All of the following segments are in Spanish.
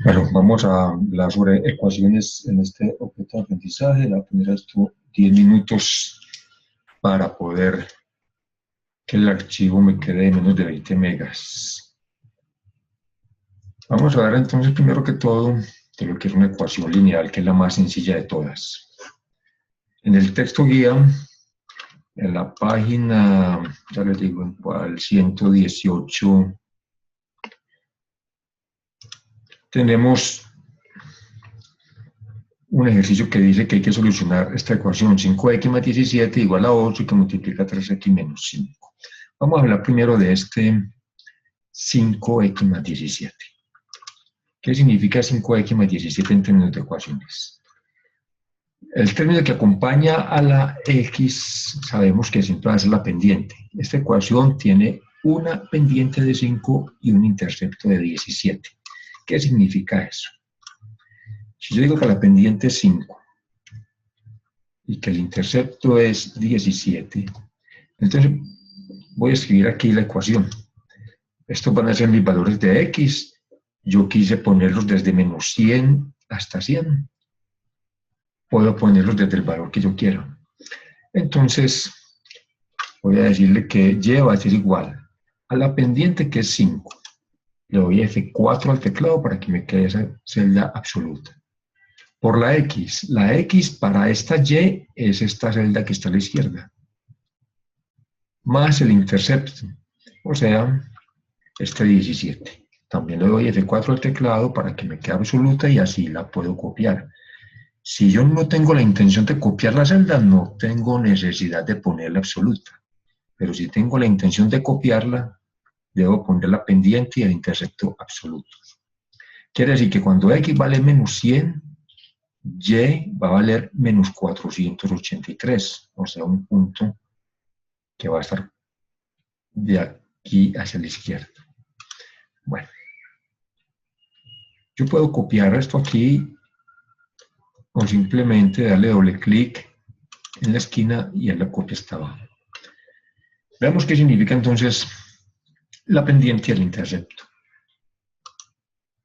Bueno, vamos a hablar sobre ecuaciones en este objeto de aprendizaje. La primera esto 10 minutos para poder que el archivo me quede de menos de 20 megas. Vamos a ver entonces primero que todo de lo que es una ecuación lineal, que es la más sencilla de todas. En el texto guía, en la página, ya les digo en cuál, 118, tenemos un ejercicio que dice que hay que solucionar esta ecuación 5x más 17 igual a 8 y que multiplica 3x menos 5. Vamos a hablar primero de este 5x más 17. ¿Qué significa 5x más 17 en términos de ecuaciones? El término que acompaña a la x sabemos que siempre va a ser la pendiente. Esta ecuación tiene una pendiente de 5 y un intercepto de 17. ¿Qué significa eso? Si yo digo que la pendiente es 5 y que el intercepto es 17, entonces voy a escribir aquí la ecuación. Estos van a ser mis valores de x. Yo quise ponerlos desde menos 100 hasta 100. Puedo ponerlos desde el valor que yo quiera. Entonces, voy a decirle que y va a ser igual a la pendiente, que es 5. Le doy F4 al teclado para que me quede esa celda absoluta. Por la x para esta y es esta celda que está a la izquierda, más el intercepto, o sea, este 17. También le doy F4 al teclado para que me quede absoluta y así la puedo copiar. Si yo no tengo la intención de copiar la celda, no tengo necesidad de ponerla absoluta. Pero si tengo la intención de copiarla, debo poner la pendiente y el intercepto absolutos. Quiere decir que cuando x vale menos 100, y va a valer menos 483, o sea, un punto que va a estar de aquí hacia la izquierda. Bueno, yo puedo copiar esto aquí o simplemente darle doble clic en la esquina y en la copia está abajo. Veamos qué significa entonces la pendiente y el intercepto.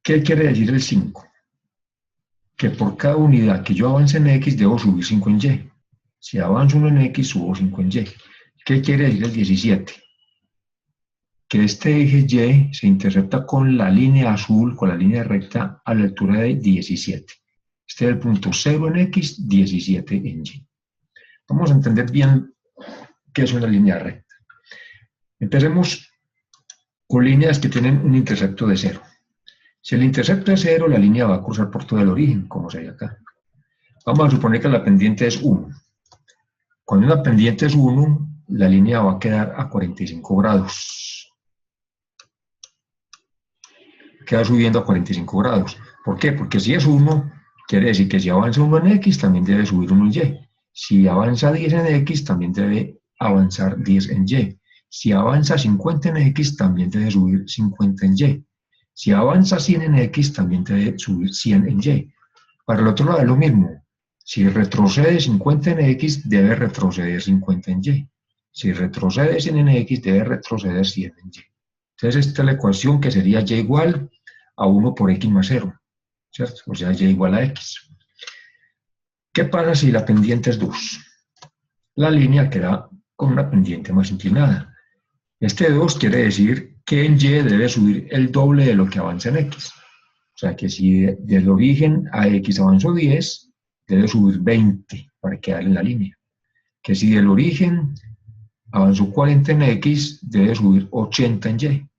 ¿Qué quiere decir el 5? Que por cada unidad que yo avance en x debo subir 5 en y. Si avanzo 1 en x, subo 5 en y. ¿Qué quiere decir el 17? Que este eje y se intercepta con la línea azul, con la línea recta a la altura de 17. Este es el punto 0 en x, 17 en y. Vamos a entender bien qué es una línea recta. Empecemos con líneas que tienen un intercepto de 0. Si el intercepto es 0, la línea va a cruzar por todo el origen, como se ve acá. Vamos a suponer que la pendiente es 1. Cuando una pendiente es 1, la línea va a quedar a 45 grados. Queda subiendo a 45 grados. ¿Por qué? Porque si es 1, quiere decir que si avanza 1 en x, también debe subir 1 en y. Si avanza 10 en x, también debe avanzar 10 en y. Si avanza 50 en x, también debe subir 50 en y. Si avanza 100 en x, también debe subir 100 en y. Para el otro lado es lo mismo. Si retrocede 50 en x, debe retroceder 50 en y. Si retrocede 100 en x, debe retroceder 100 en y. Entonces esta es la ecuación que sería y igual a 1 por x más 0, ¿cierto? O sea, y igual a x. ¿Qué pasa si la pendiente es 2? La línea queda con una pendiente más inclinada. Este 2 quiere decir que en y debe subir el doble de lo que avanza en x. O sea que si del origen a x avanzó 10, debe subir 20 para quedar en la línea. Que si del origen avanzó 40 en x, debe subir 80 en y.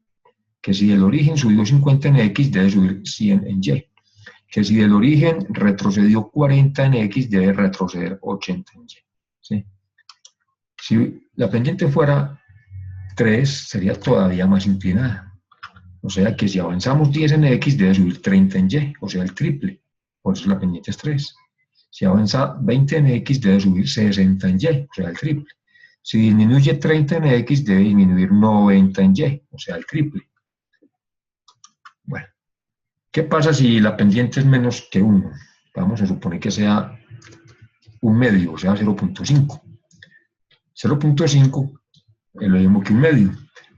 Que si del origen subió 50 en x, debe subir 100 en y. Que si del origen retrocedió 40 en x, debe retroceder 80 en y. ¿Sí? Si la pendiente fuera 3, sería todavía más inclinada. O sea que si avanzamos 10 en x, debe subir 30 en y, o sea, el triple. Por eso la pendiente es 3. Si avanza 20 en x, debe subir 60 en y, o sea, el triple. Si disminuye 30 en x, debe disminuir 90 en y, o sea, el triple. Bueno, ¿qué pasa si la pendiente es menos que 1? Vamos a suponer que sea un medio, o sea, 0.5. 0.5 es lo mismo que un medio.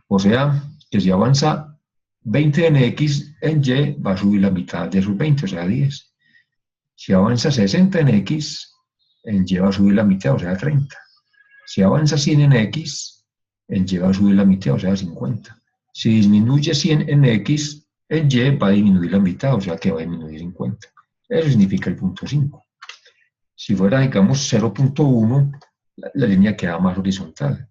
O sea, que si avanza 20 en X, en Y va a subir la mitad de esos 20, o sea, 10. Si avanza 60 en X, en Y va a subir la mitad, o sea, 30. Si avanza 100 en X, en Y va a subir la mitad, o sea, 50. Si disminuye 100 en X, en Y va a disminuir la mitad, o sea que va a disminuir 50. Eso significa el punto 5. Si fuera, digamos, 0.1, la línea queda más horizontal.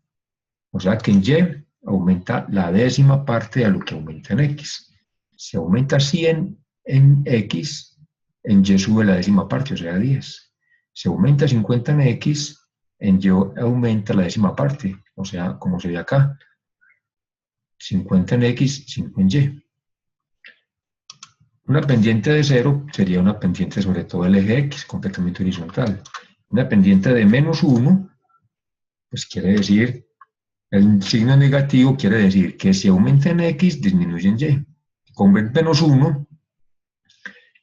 O sea que en Y aumenta la décima parte de lo que aumenta en X. Si aumenta 100 en X, en Y sube la décima parte, o sea, 10. Si aumenta 50 en X, en Y aumenta la décima parte, o sea, como se ve acá, 50 en X, 5 en Y. Una pendiente de 0 sería una pendiente sobre todo el eje X, completamente horizontal. Una pendiente de menos 1, pues quiere decir, el signo negativo quiere decir que si aumenta en X, disminuye en Y. Con menos 1,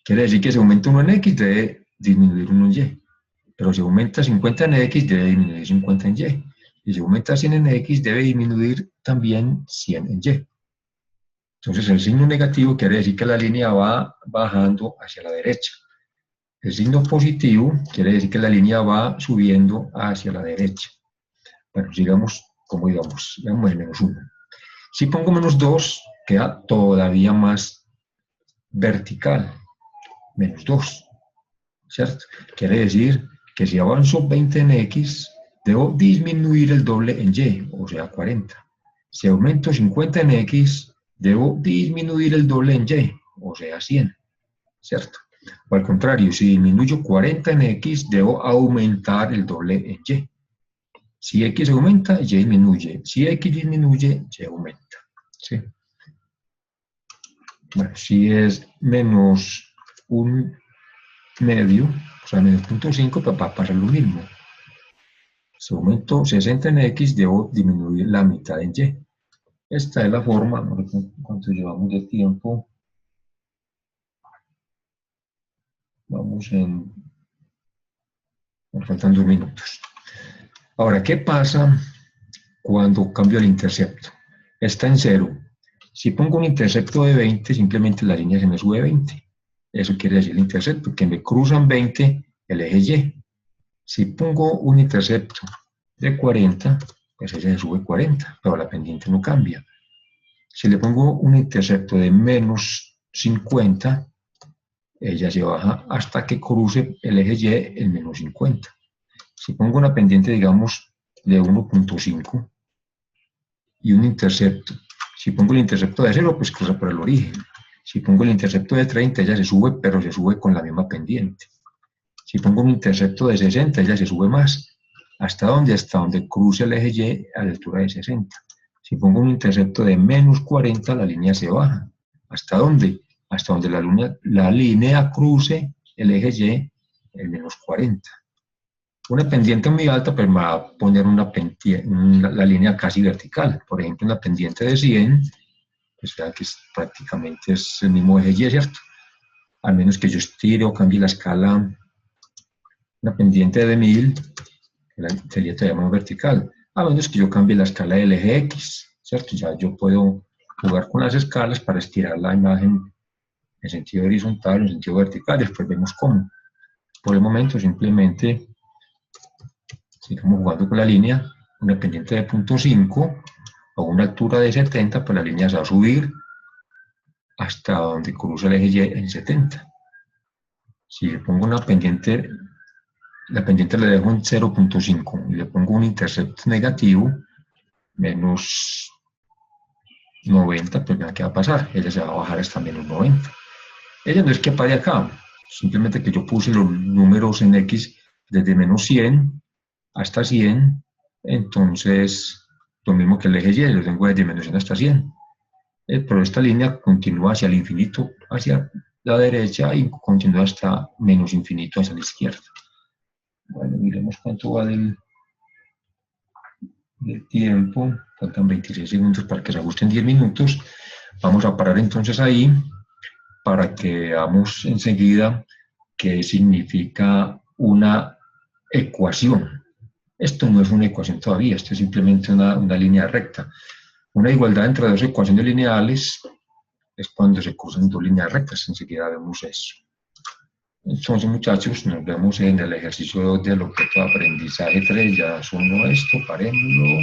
quiere decir que si aumenta 1 en X, debe disminuir 1 en Y. Pero si aumenta 50 en X, debe disminuir 50 en Y. Y si aumenta 100 en X, debe disminuir también 100 en Y. Entonces el signo negativo quiere decir que la línea va bajando hacia la derecha. El signo positivo quiere decir que la línea va subiendo hacia la derecha. Bueno, sigamos como íbamos, digamos el menos 1. Si pongo menos 2, queda todavía más vertical, menos 2, ¿cierto? Quiere decir que si avanzo 20 en X, debo disminuir el doble en Y, o sea, 40. Si aumento 50 en X, debo disminuir el doble en Y, o sea, 100, ¿cierto? O al contrario, si disminuyo 40 en X, debo aumentar el doble en Y. Si X aumenta, Y disminuye. Si X disminuye, Y aumenta, ¿sí? Bueno, si es menos un medio, o sea, menos 0.5, pues va a pasar lo mismo. Si aumento 60 en X, debo disminuir la mitad en Y. Esta es la forma, no sé cuánto llevamos de tiempo. Vamos en... Nos faltan 2 minutos. Ahora, ¿qué pasa cuando cambio el intercepto? Está en 0. Si pongo un intercepto de 20, simplemente la línea se me sube 20. Eso quiere decir el intercepto, que me cruzan 20 el eje Y. Si pongo un intercepto de 40, pues ella se sube 40, pero la pendiente no cambia. Si le pongo un intercepto de menos 50, ella se baja hasta que cruce el eje Y el menos 50. Si pongo una pendiente, digamos, de 1.5 y un intercepto, si pongo el intercepto de 0, pues cruza por el origen. Si pongo el intercepto de 30, ella se sube, pero se sube con la misma pendiente. Si pongo un intercepto de 60, ella se sube más. ¿Hasta dónde? Hasta donde cruce el eje Y a la altura de 60. Si pongo un intercepto de menos 40, la línea se baja. ¿Hasta dónde? Hasta donde la línea cruce el eje Y, el menos 40. Una pendiente muy alta, pues me va a poner la línea casi vertical. Por ejemplo, una pendiente de 100, pues vea que prácticamente es el mismo eje Y, ¿cierto? Al menos que yo estire o cambie la escala. Una pendiente de 1000 sería todavía más vertical, a menos que yo cambie la escala del eje X, ¿cierto? Ya yo puedo jugar con las escalas para estirar la imagen en sentido horizontal o en sentido vertical, después vemos cómo. Por el momento simplemente sigamos jugando con la línea, una pendiente de 0.5 a una altura de 70, pues la línea se va a subir hasta donde cruza el eje Y en 70. Si le pongo una pendiente, la pendiente la dejo en 0.5 y le pongo un intercepto negativo, menos 90, pues vean qué va a pasar, ella se va a bajar hasta menos 90. Ella no es que pare acá, simplemente que yo puse los números en X desde menos 100 hasta 100, entonces lo mismo que el eje Y, lo tengo desde menos 100 hasta 100. Pero esta línea continúa hacia el infinito, hacia la derecha y continúa hasta menos infinito hacia la izquierda. Bueno, miremos cuánto va del tiempo. Faltan 26 segundos para que se ajusten 10 minutos. Vamos a parar entonces ahí para que veamos enseguida qué significa una ecuación. Esto no es una ecuación todavía, esto es simplemente una línea recta. Una igualdad entre dos ecuaciones lineales es cuando se cruzan dos líneas rectas, enseguida vemos eso. Entonces, muchachos, nos vemos en el ejercicio del objeto de aprendizaje 3, ya sonó esto, parémoslo.